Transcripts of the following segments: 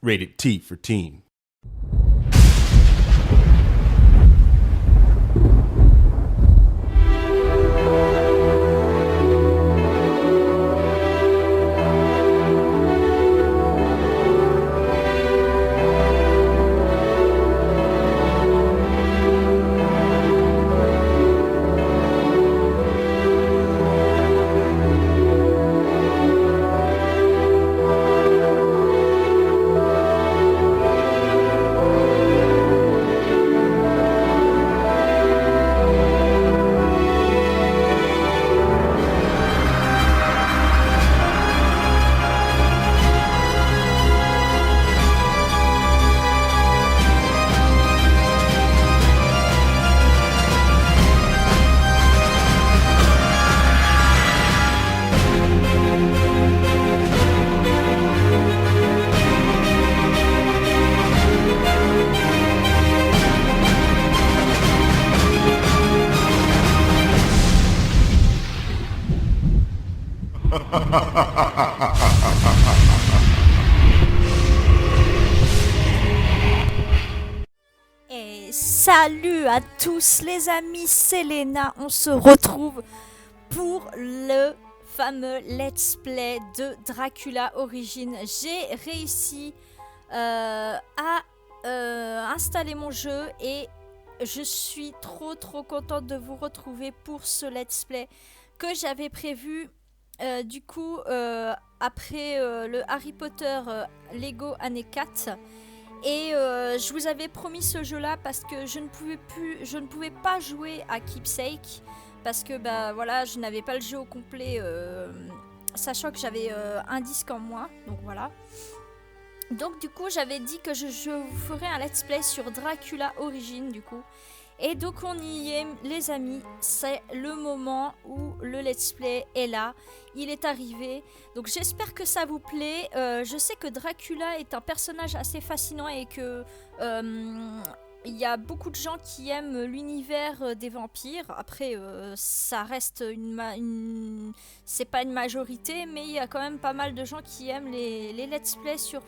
Rated T for teen. Et salut à tous les amis, c'est Léna, on se retrouve pour le fameux let's play de Dracula Origins. J'ai réussi à installer mon jeu et je suis trop contente de vous retrouver pour ce let's play que j'avais prévu après le Harry Potter Lego année 4. Et je vous avais promis ce jeu-là parce que je ne pouvais pas jouer à Keepsake parce que voilà, je n'avais pas le jeu au complet, sachant que j'avais un disque en moins, donc voilà. Donc du coup, j'avais dit que je vous ferais un let's play sur Dracula Origins du coup. Et donc on y est les amis, c'est le moment où le let's play est là, il est arrivé. Donc j'espère que ça vous plaît. Je sais que Dracula est un personnage assez fascinant et que il y a beaucoup de gens qui aiment l'univers des vampires. Après ça reste c'est pas une majorité, mais il y a quand même pas mal de gens qui aiment les let's play sur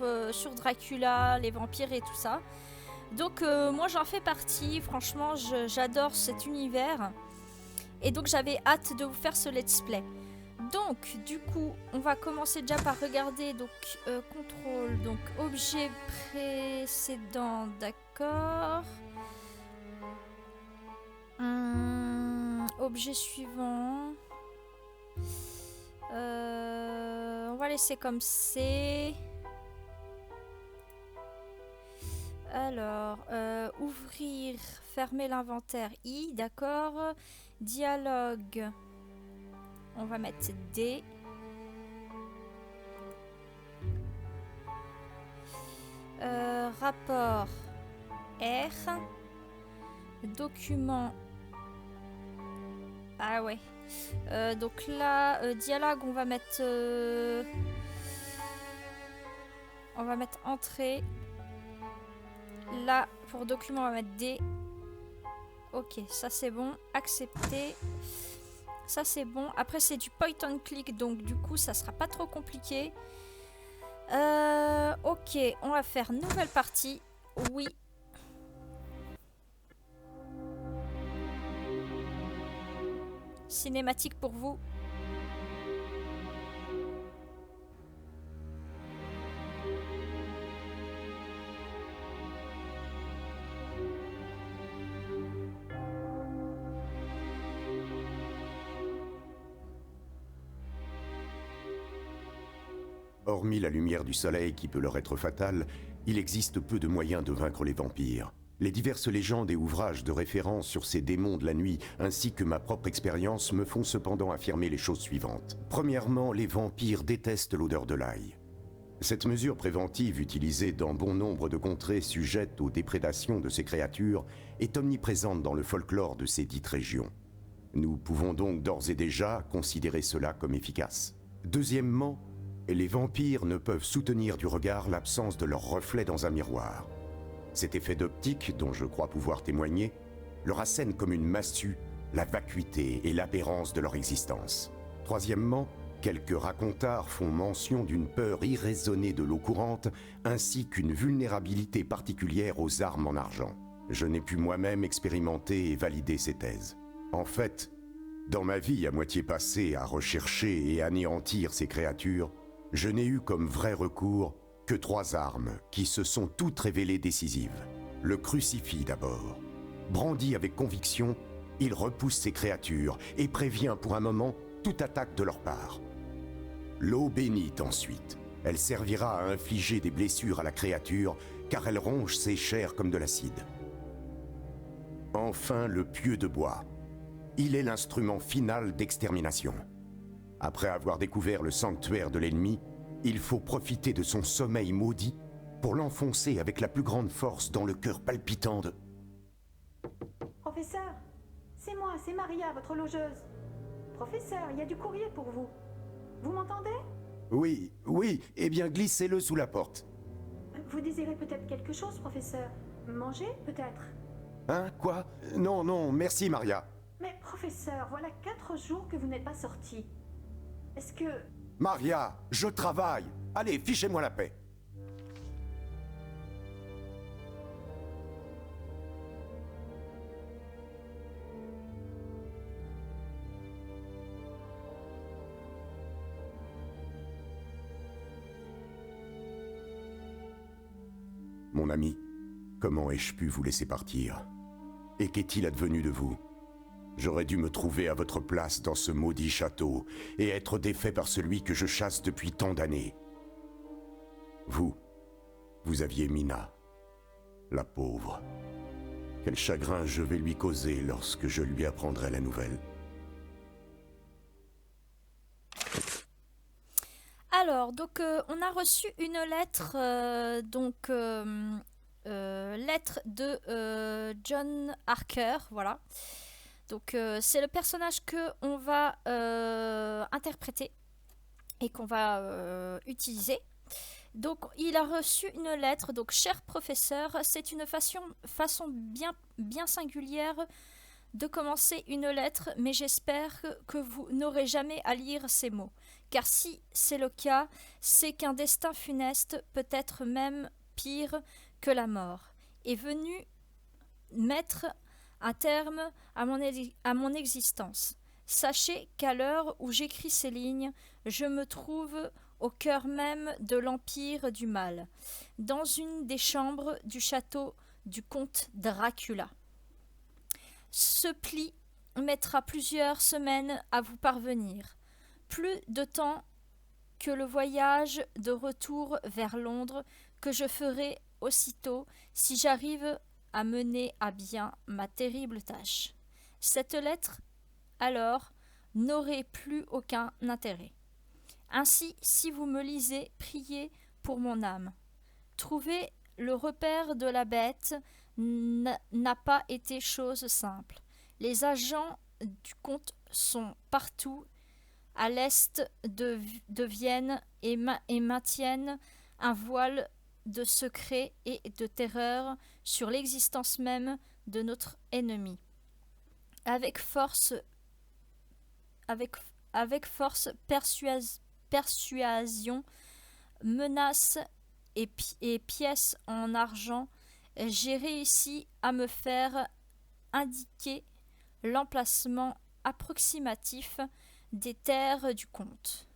Dracula, les vampires et tout ça. Donc moi j'en fais partie, franchement j'adore cet univers et donc j'avais hâte de vous faire ce let's play. Donc du coup on va commencer déjà par regarder donc contrôle, donc objet précédent, d'accord. Objet suivant. On va laisser comme c'est. Alors, ouvrir, fermer l'inventaire, I, d'accord. Dialogue, on va mettre D. Rapport, R. Document, ah ouais. Donc là, dialogue, on va mettre entrée. Là, pour document, on va mettre D. Ok, ça c'est bon. Accepter. Ça c'est bon. Après, c'est du point and click, donc du coup, ça sera pas trop compliqué. Ok, on va faire nouvelle partie. Oui. Cinématique pour vous. Hormis la lumière du soleil qui peut leur être fatale, il existe peu de moyens de vaincre les vampires. Les diverses légendes et ouvrages de référence sur ces démons de la nuit, ainsi que ma propre expérience, me font cependant affirmer les choses suivantes. Premièrement, les vampires détestent l'odeur de l'ail. Cette mesure préventive utilisée dans bon nombre de contrées sujettes aux déprédations de ces créatures est omniprésente dans le folklore de ces dites régions. Nous pouvons donc d'ores et déjà considérer cela comme efficace. Deuxièmement, les vampires ne peuvent soutenir du regard l'absence de leur reflet dans un miroir. Cet effet d'optique, dont je crois pouvoir témoigner, leur assène comme une massue la vacuité et l'aberrance de leur existence. Troisièmement, Quelques racontards font mention d'une peur irraisonnée de l'eau courante, ainsi qu'une vulnérabilité particulière aux armes en argent. Je n'ai pu moi-même expérimenter et valider ces thèses. En fait, dans ma vie à moitié passée à rechercher et anéantir ces créatures, je n'ai eu comme vrai recours que 3 armes qui se sont toutes révélées décisives. Le crucifix d'abord. Brandi avec conviction, il repousse ces créatures et prévient pour un moment toute attaque de leur part. L'eau bénite ensuite. Elle servira à infliger des blessures à la créature car elle ronge ses chairs comme de l'acide. Enfin, le pieu de bois. Il est l'instrument final d'extermination. Après avoir découvert le sanctuaire de l'ennemi, il faut profiter de son sommeil maudit pour l'enfoncer avec la plus grande force dans le cœur palpitant de... Professeur, c'est moi, c'est Maria, votre logeuse. Professeur, il y a du courrier pour vous. Vous m'entendez? Oui, eh bien glissez-le sous la porte. Vous désirez peut-être quelque chose, professeur? Manger, peut-être? Hein, quoi? Non, merci Maria. Mais professeur, voilà 4 jours que vous n'êtes pas sorti. Est-ce que... Maria, je travaille. Allez, fichez-moi la paix. Mon ami, comment ai-je pu vous laisser partir? Et qu'est-il advenu de vous? J'aurais dû me trouver à votre place dans ce maudit château et être défait par celui que je chasse depuis tant d'années. Vous aviez Mina, la pauvre. Quel chagrin je vais lui causer lorsque je lui apprendrai la nouvelle. Alors, donc, on a reçu une lettre, lettre de John Harker, voilà. Donc, c'est le personnage que on va interpréter et qu'on va utiliser. Donc, il a reçu une lettre. Donc, cher professeur, c'est une façon bien singulière de commencer une lettre, mais j'espère que vous n'aurez jamais à lire ces mots. Car si c'est le cas, c'est qu'un destin funeste, peut-être même pire que la mort, est venu mettre un terme à mon existence. Sachez qu'à l'heure où j'écris ces lignes, je me trouve au cœur même de l'empire du mal, dans une des chambres du château du comte Dracula. Ce pli mettra plusieurs semaines à vous parvenir, plus de temps que le voyage de retour vers Londres que je ferai aussitôt si j'arrive à mener à bien ma terrible tâche. Cette lettre, alors, n'aurait plus aucun intérêt. Ainsi, si vous me lisez, priez pour mon âme. Trouver le repère de la bête n'a pas été chose simple. Les agents du comte sont partout à l'est de Vienne et maintiennent un voile de secret et de terreur sur l'existence même de notre ennemi. Avec force persuasion, menaces et pièces en argent, j'ai réussi à me faire indiquer l'emplacement approximatif des terres du comte.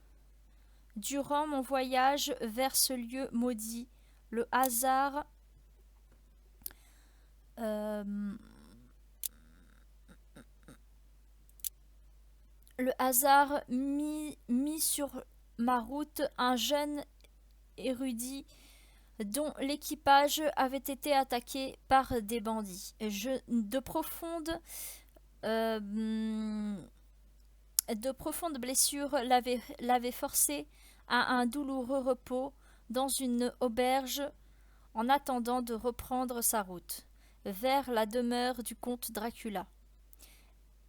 Durant mon voyage vers ce lieu maudit, le hasard mis sur ma route un jeune érudit dont l'équipage avait été attaqué par des bandits. De profondes blessures l'avaient forcé à un douloureux repos dans une auberge en attendant de reprendre sa route vers la demeure du comte Dracula,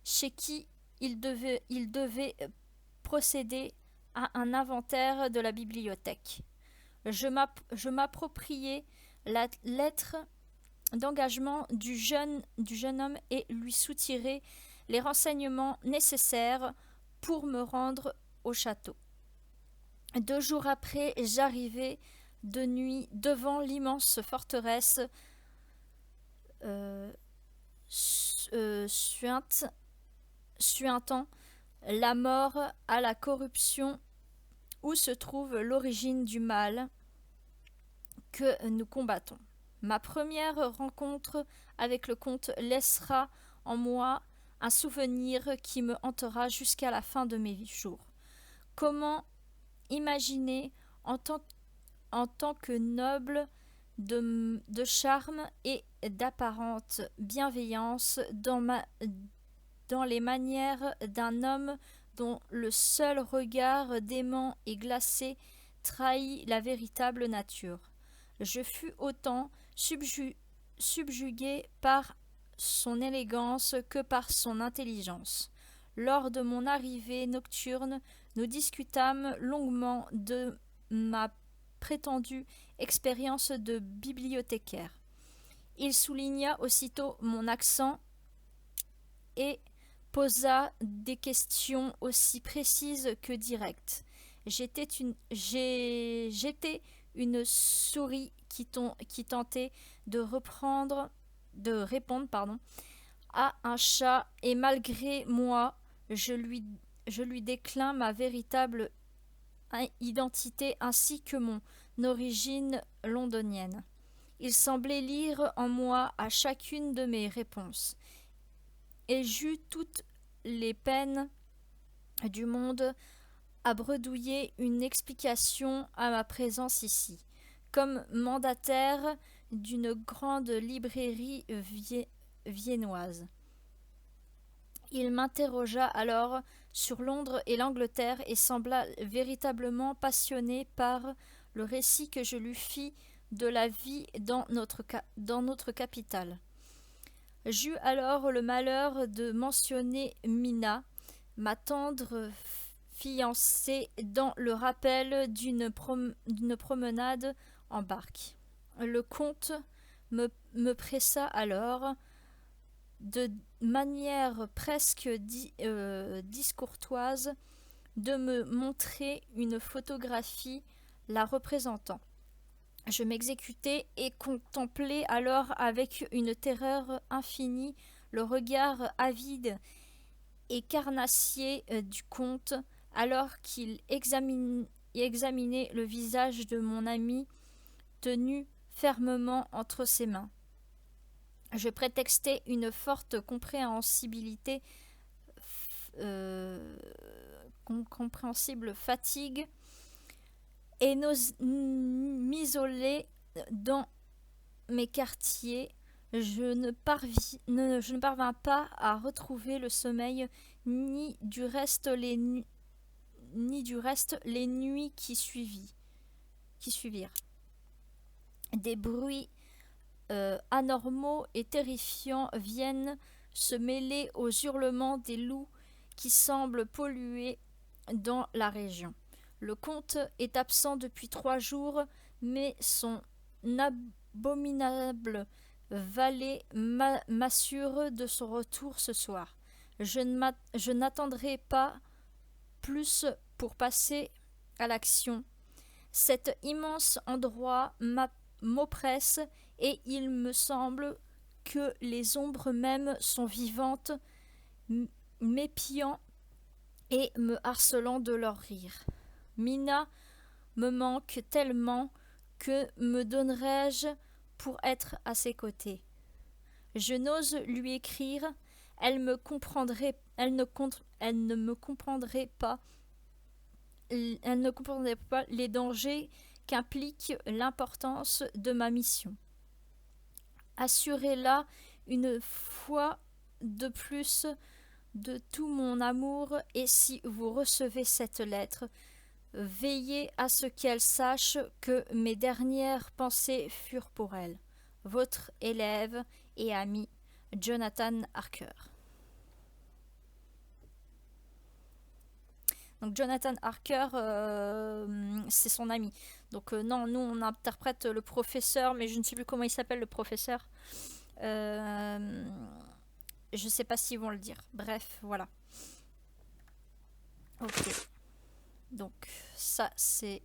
chez qui il devait procéder à un inventaire de la bibliothèque. Je m'appropriai la lettre d'engagement du jeune homme et lui soutirai les renseignements nécessaires pour me rendre au château. 2 jours après, j'arrivai de nuit devant l'immense forteresse suintant la mort à la corruption, où se trouve l'origine du mal que nous combattons. Ma première rencontre avec le comte laissera en moi un souvenir qui me hantera jusqu'à la fin de mes jours. Comment imaginer en tant que noble de charme et d'apparente bienveillance dans les manières d'un homme dont le seul regard dément et glacé trahit la véritable nature. Je fus autant subjugué par son élégance que par son intelligence. Lors de mon arrivée nocturne, nous discutâmes longuement de ma prétendue expérience de bibliothécaire. Il souligna aussitôt mon accent et posa des questions aussi précises que directes. J'étais une souris qui tentait de répondre à un chat, et malgré moi, je lui déclin ma véritable identité ainsi que mon origine londonienne. Il semblait lire en moi à chacune de mes réponses, et j'eus toutes les peines du monde à bredouiller une explication à ma présence ici. Comme mandataire d'une grande librairie viennoise. Il m'interrogea alors sur Londres et l'Angleterre et sembla véritablement passionné par le récit que je lui fis de la vie dans notre capitale. J'eus alors le malheur de mentionner Mina, ma tendre fiancée, dans le rappel d'une promenade en barque. Le comte me pressa alors, de manière presque discourtoise, de me montrer une photographie la représentant. Je m'exécutai et contemplai alors avec une terreur infinie le regard avide et carnassier du comte, alors qu'il examinait le visage de mon ami tenu fermement entre ses mains. Je prétextai une forte compréhensible fatigue et m'isolai dans mes quartiers. Je ne parvins pas à retrouver le sommeil, ni du reste les nuits qui suivirent. Des bruits anormaux et terrifiants viennent se mêler aux hurlements des loups qui semblent polluer dans la région. Le comte est absent depuis 3 jours, mais son abominable valet m'assure de son retour ce soir. Je n'attendrai pas plus pour passer à l'action. Cet immense endroit m'oppresse et il me semble que les ombres mêmes sont vivantes, m'épiant et me harcelant de leurs rires. Mina me manque tellement, que me donnerais-je pour être à ses côtés? Je n'ose lui écrire, elle ne me comprendrait pas les dangers qu'implique l'importance de ma mission. Assurez-la une fois de plus de tout mon amour, et si vous recevez cette lettre, veillez à ce qu'elle sache que mes dernières pensées furent pour elle. Votre élève et ami, Jonathan Harker. Donc Jonathan Harker, c'est son ami. Donc non, nous on interprète le professeur, mais je ne sais plus comment il s'appelle le professeur. Je sais pas s'ils vont le dire. Bref, voilà. Ok. Donc ça c'est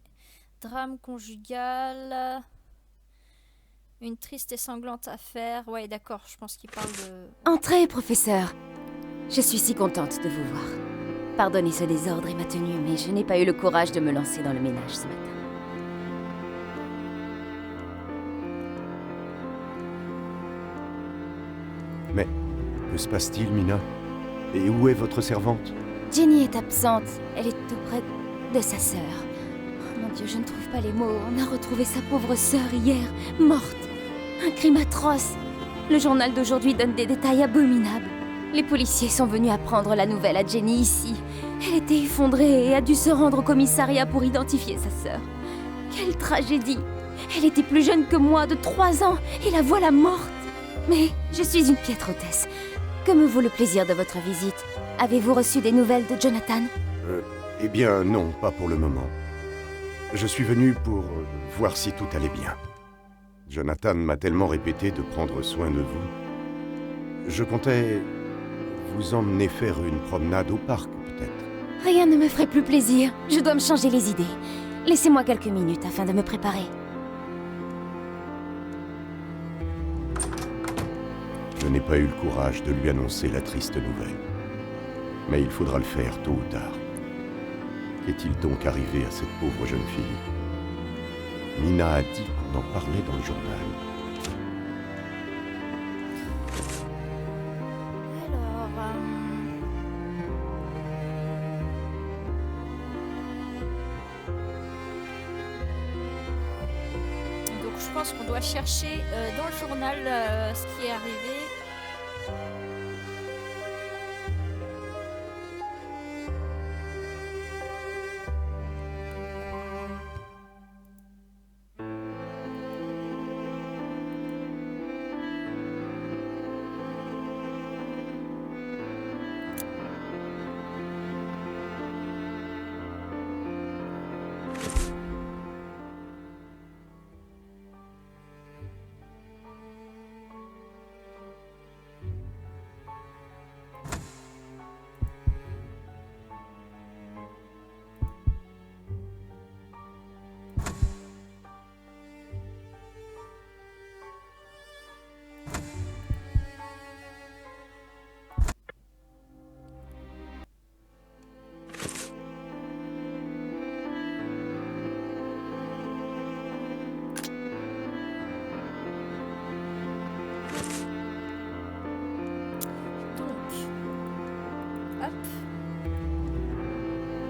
drame conjugal, une triste et sanglante affaire. Ouais d'accord, je pense qu'il parle de... Entrez, professeur. Je suis si contente de vous voir. Pardonnez ce désordre et ma tenue, mais je n'ai pas eu le courage de me lancer dans le ménage ce matin. Mais que se passe-t-il, Mina? Et où est votre servante? Jenny est absente. Elle est auprès de sa sœur. Oh mon Dieu, je ne trouve pas les mots. On a retrouvé sa pauvre sœur hier, morte. Un crime atroce. Le journal d'aujourd'hui donne des détails abominables. Les policiers sont venus apprendre la nouvelle à Jenny ici. Elle était effondrée et a dû se rendre au commissariat pour identifier sa sœur. Quelle tragédie! Elle était plus jeune que moi, de 3 ans, et la voilà morte. Mais je suis une piètre hôtesse. Que me vaut le plaisir de votre visite? Avez-vous reçu des nouvelles de Jonathan? Eh bien, non, pas pour le moment. Je suis venu pour voir si tout allait bien. Jonathan m'a tellement répété de prendre soin de vous. Je comptais vous emmener faire une promenade au parc, peut-être. Rien ne me ferait plus plaisir. Je dois me changer les idées. Laissez-moi quelques minutes afin de me préparer. Je n'ai pas eu le courage de lui annoncer la triste nouvelle. Mais il faudra le faire tôt ou tard. Qu'est-il donc arrivé à cette pauvre jeune fille? Mina a dit qu'on en parlait dans le journal. Alors... Donc je pense qu'on doit chercher dans le journal ce qui est arrivé.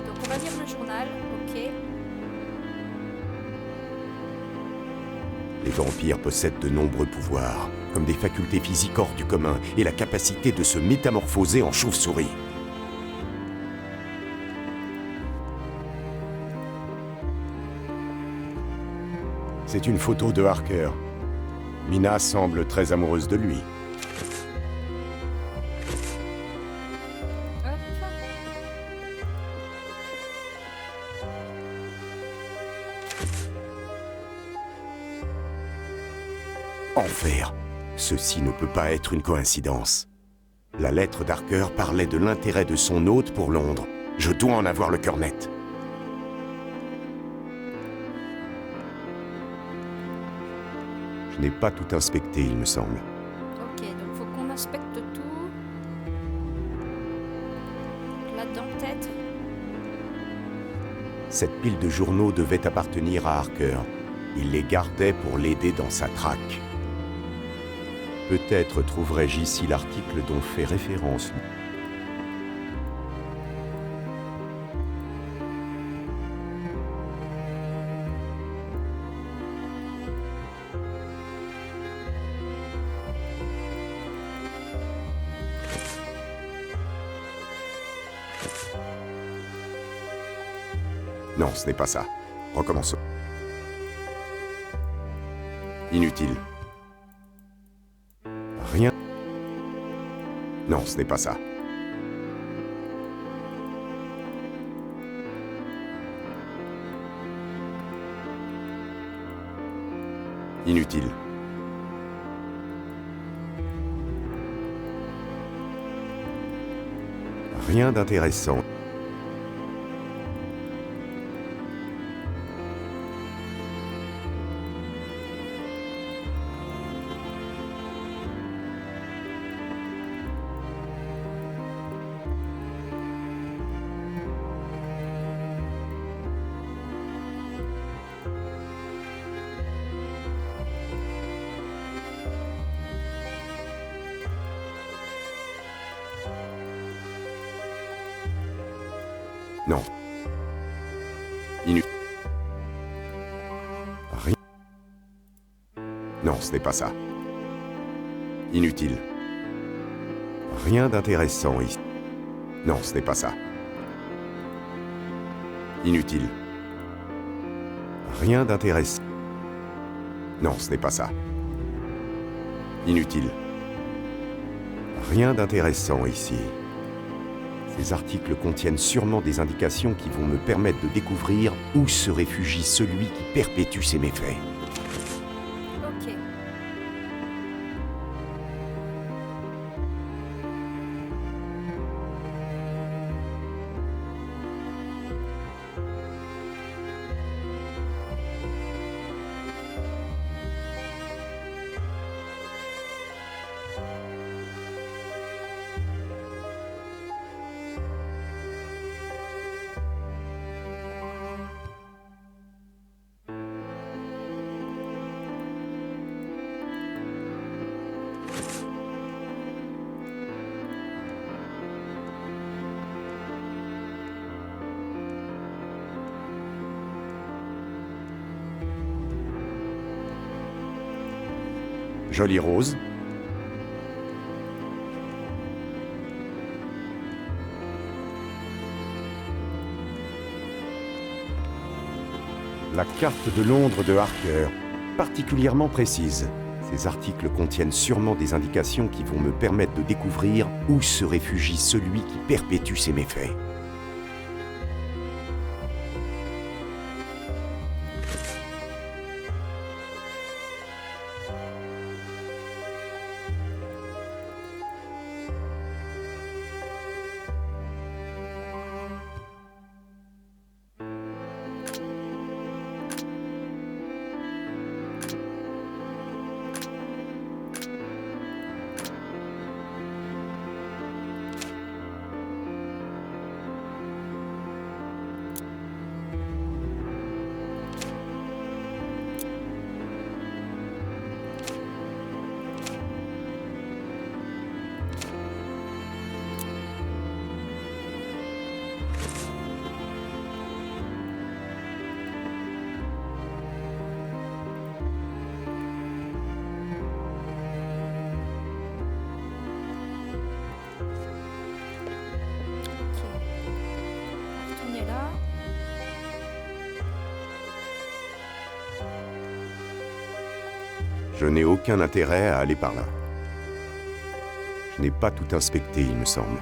Donc on va lire le journal, ok. Les vampires possèdent de nombreux pouvoirs, comme des facultés physiques hors du commun et la capacité de se métamorphoser en chauve-souris. C'est une photo de Harker. Mina semble très amoureuse de lui. Hop. Enfer! Ceci ne peut pas être une coïncidence. La lettre d'Harker parlait de l'intérêt de son hôte pour Londres. Je dois en avoir le cœur net. Je n'ai pas tout inspecté, il me semble. Ok, donc faut qu'on inspecte tout. Là-dedans peut-être. Cette pile de journaux devait appartenir à Harker. Il les gardait pour l'aider dans sa traque. Peut-être trouverai-je ici l'article dont fait référence. Non, ce n'est pas ça. Recommençons. Inutile. Rien. Non, ce n'est pas ça. Inutile. Rien d'intéressant. Non. Inutile. Rien. Non, ce n'est pas ça. Inutile. Rien d'intéressant ici. Non, ce n'est pas ça. Inutile. Rien d'intéressant. Non, ce n'est pas ça. Inutile. Rien d'intéressant ici. Ces articles contiennent sûrement des indications qui vont me permettre de découvrir où se réfugie celui qui perpétue ses méfaits. Ok. Jolie rose. La carte de Londres de Harker, particulièrement précise. Ces articles contiennent sûrement des indications qui vont me permettre de découvrir où se réfugie celui qui perpétue ses méfaits. Retournez là. Je n'ai aucun intérêt à aller par là. Je n'ai pas tout inspecté, il me semble.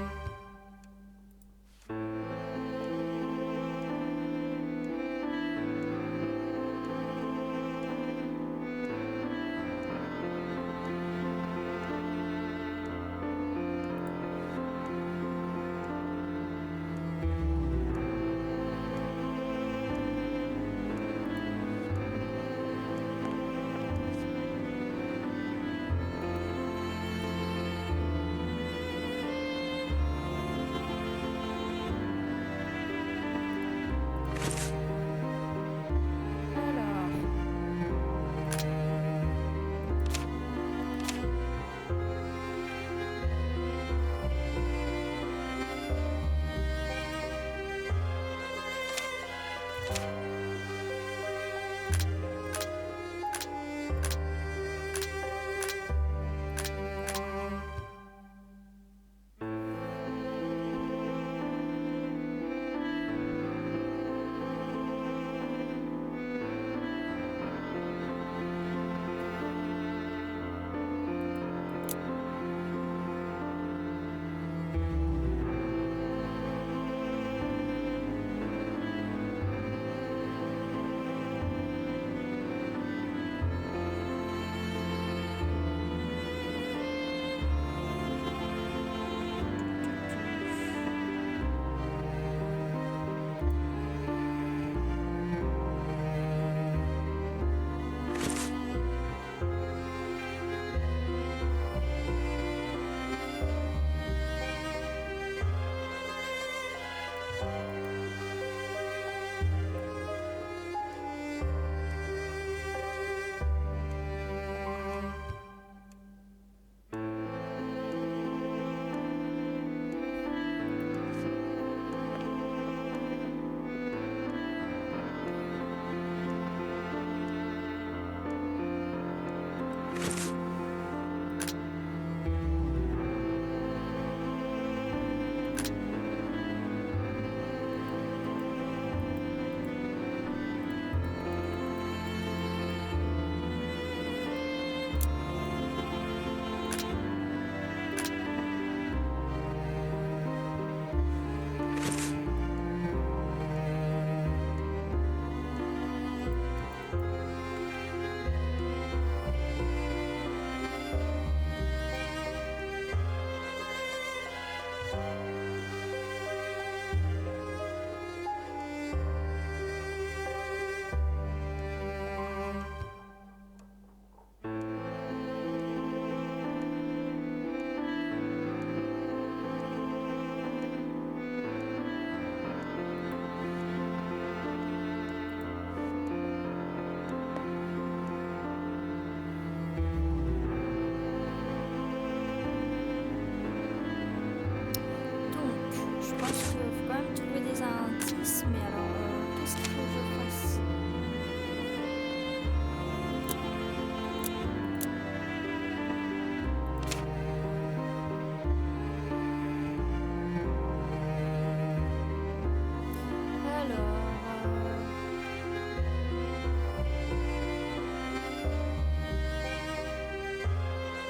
indices, mais alors, qu'est-ce qu'il faut que je fasse?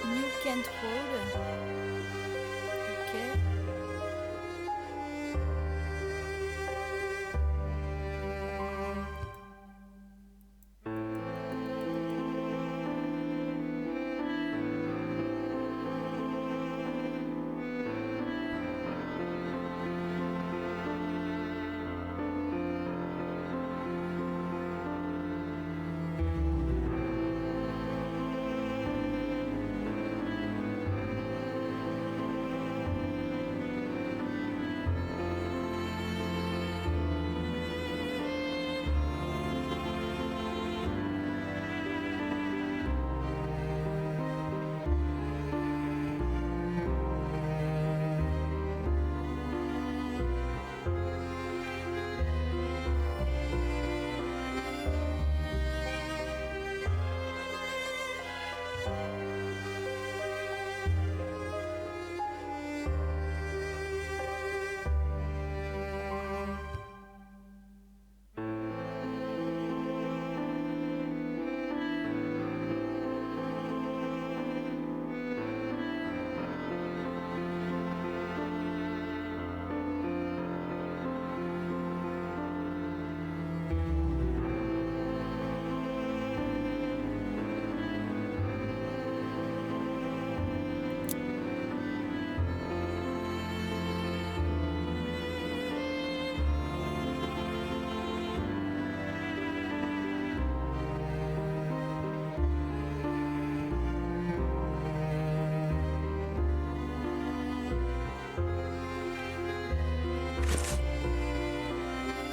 New Kent Road. Ok.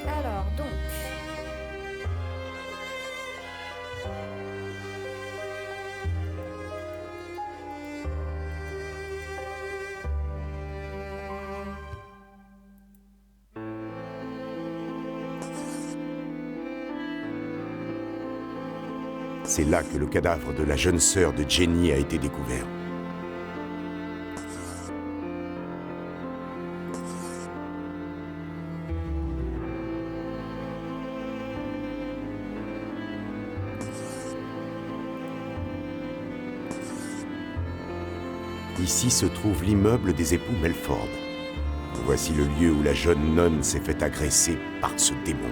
Alors, donc. C'est là que le cadavre de la jeune sœur de Jenny a été découvert. Ici se trouve l'immeuble des époux Melford. Voici le lieu où la jeune nonne s'est fait agresser par ce démon.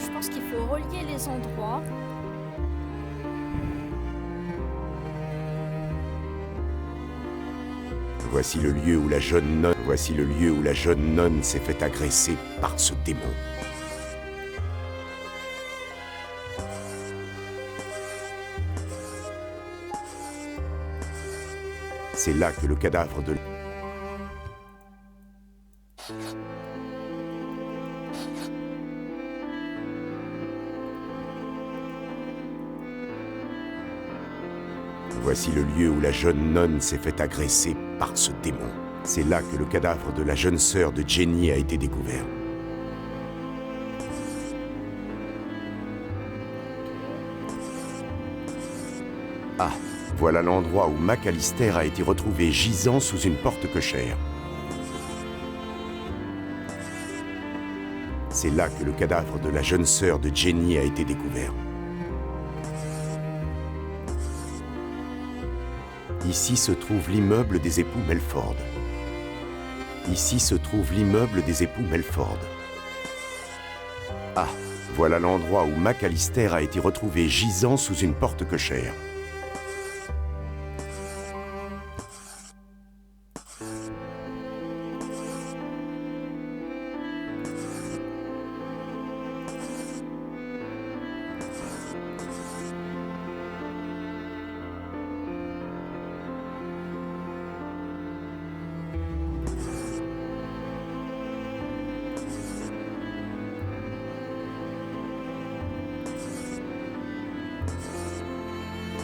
Je pense qu'il faut relier les endroits. Voici le lieu où la jeune nonne s'est fait agresser par ce démon. C'est là que le cadavre de... Voici le lieu où la jeune nonne s'est fait agresser par ce démon. C'est là que le cadavre de la jeune sœur de Jenny a été découvert. Ah, voilà l'endroit où McAllister a été retrouvé gisant sous une porte cochère. C'est là que le cadavre de la jeune sœur de Jenny a été découvert. Ici se trouve l'immeuble des époux Melford. Ici se trouve l'immeuble des époux Melford. Ah, voilà l'endroit où McAllister a été retrouvé gisant sous une porte cochère.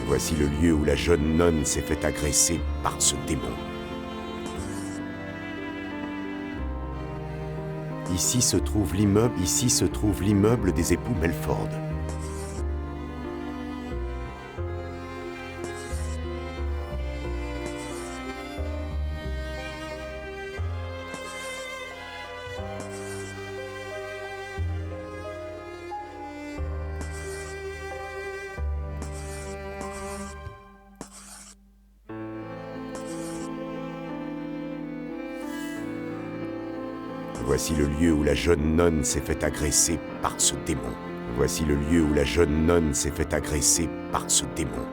Voici le lieu où la jeune nonne s'est fait agresser par ce démon. Ici se trouve l'immeuble des époux Melford. Voici le lieu où la jeune nonne s'est fait agresser par ce démon. Voici le lieu où la jeune nonne s'est fait agresser par ce démon.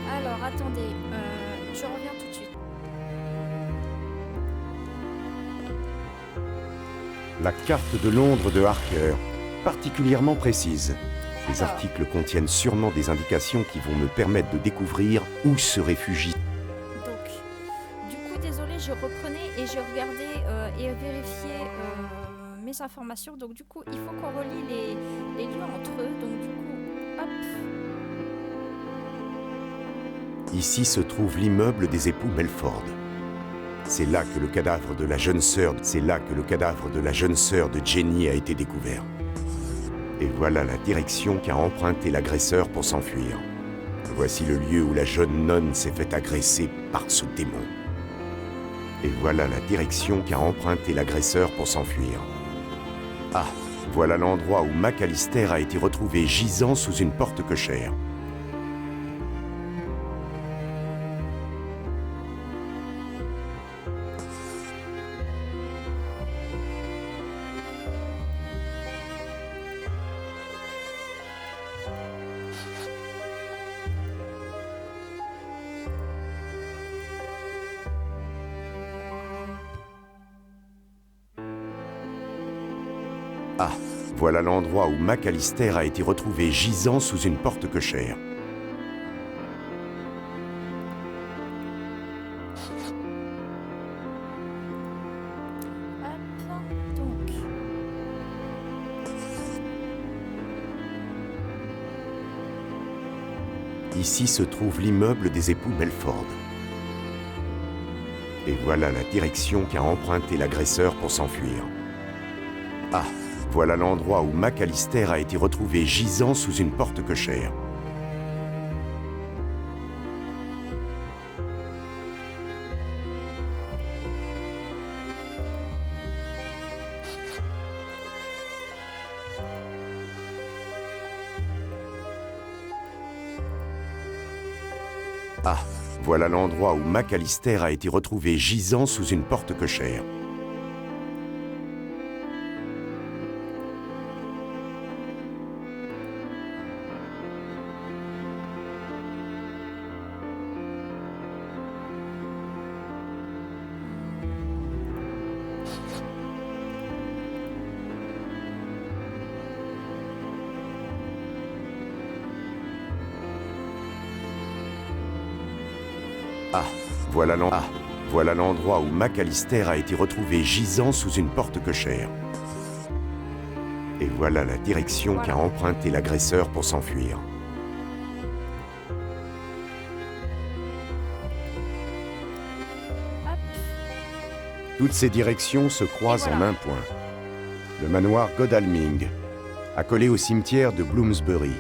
Alors, attendez, je reviens tout de suite. La carte de Londres de Harker, particulièrement précise. Ces Alors. articles contiennent sûrement des indications qui vont me permettre de découvrir où se réfugie. Donc, du coup, désolé, je reprenais et j'ai regardé et vérifié mes informations. Donc, du coup, il faut qu'on relie les lieux entre eux. Donc, du coup, hop. Ici se trouve l'immeuble des époux Melford. C'est là que le cadavre de la jeune sœur, de Jenny a été découvert. Et voilà la direction qu'a emprunté l'agresseur pour s'enfuir. Voici le lieu où la jeune nonne s'est fait agresser par ce démon. Et voilà la direction qu'a emprunté l'agresseur pour s'enfuir. Ah, voilà l'endroit où McAllister a été retrouvé gisant sous une porte cochère. Ah, voilà l'endroit où McAllister a été retrouvé gisant sous une porte cochère. Hop, donc. Ici se trouve l'immeuble des époux Melford. Et voilà la direction qu'a emprunté l'agresseur pour s'enfuir. Ah, voilà l'endroit où McAllister a été retrouvé gisant sous une porte cochère. Ah, voilà l'endroit où McAllister a été retrouvé gisant sous une porte cochère. Ah, voilà l'endroit où McAllister a été retrouvé gisant sous une porte cochère. Et voilà la direction qu'a emprunté l'agresseur pour s'enfuir. Hop. Toutes ces directions se croisent Et en voilà. un point. Le manoir Godalming, accolé au cimetière de Bloomsbury.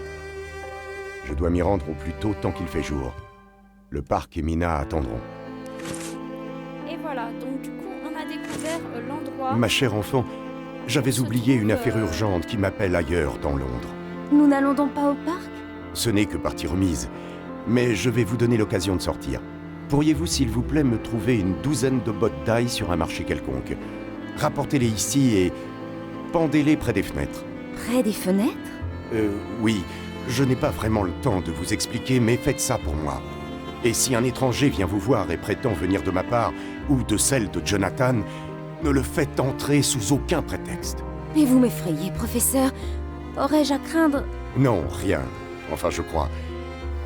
Je dois m'y rendre au plus tôt tant qu'il fait jour. Le parc et Mina attendront. Et voilà, donc du coup, on a découvert l'endroit. Ma chère enfant, j'avais oublié une affaire urgente qui m'appelle ailleurs dans Londres. Nous n'allons donc pas au parc? Ce n'est que partie remise, mais je vais vous donner l'occasion de sortir. Pourriez-vous, s'il vous plaît, me trouver une douzaine de bottes d'ail sur un marché quelconque? Rapportez-les ici et pendez-les près des fenêtres. Près des fenêtres? Oui, je n'ai pas vraiment le temps de vous expliquer, mais faites ça pour moi. Et si un étranger vient vous voir et prétend venir de ma part, ou de celle de Jonathan, ne le faites entrer sous aucun prétexte. Mais vous m'effrayez, professeur. Aurais-je à craindre? Non, rien. Enfin, je crois.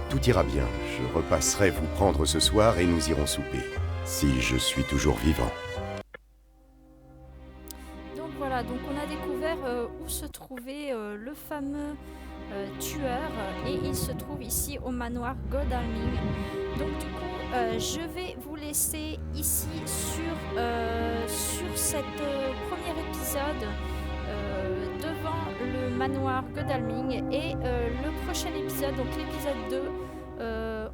Tout ira bien. Je repasserai vous prendre ce soir et nous irons souper. Si je suis toujours vivant. Donc voilà, donc on a découvert où se trouvait le fameux tueur et il se trouve ici au manoir Godalming. Donc du coup, je vais vous laisser ici sur cet premier épisode devant le manoir Godalming et le prochain épisode, donc l'épisode 2,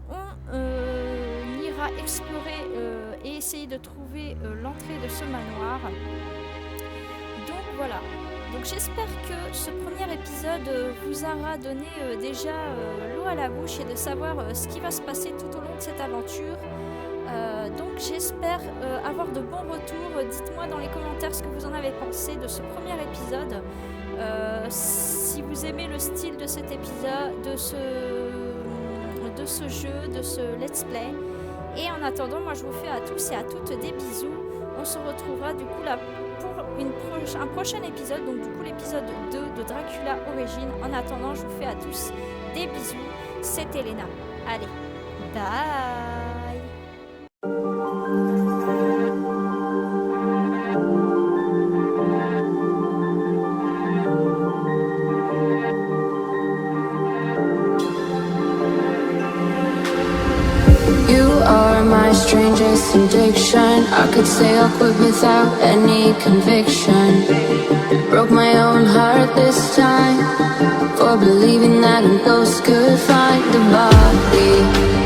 on ira explorer et essayer de trouver l'entrée de ce manoir. Donc voilà. Donc j'espère que ce premier épisode vous aura donné déjà l'eau à la bouche et de savoir ce qui va se passer tout au long de cette aventure. Donc j'espère avoir de bons retours. Dites-moi dans les commentaires ce que vous en avez pensé de ce premier épisode. Si vous aimez le style de cet épisode, de ce jeu, de ce let's play. Et en attendant, moi je vous fais à tous et à toutes des bisous. On se retrouvera du coup là pour un prochain épisode, donc du coup l'épisode 2 de Dracula Origins. En attendant, je vous fais à tous des bisous. C'était Elena. Allez, bye. My strangest addiction, I could say I'll quit without any conviction. Broke my own heart this time for believing that a ghost could find a body.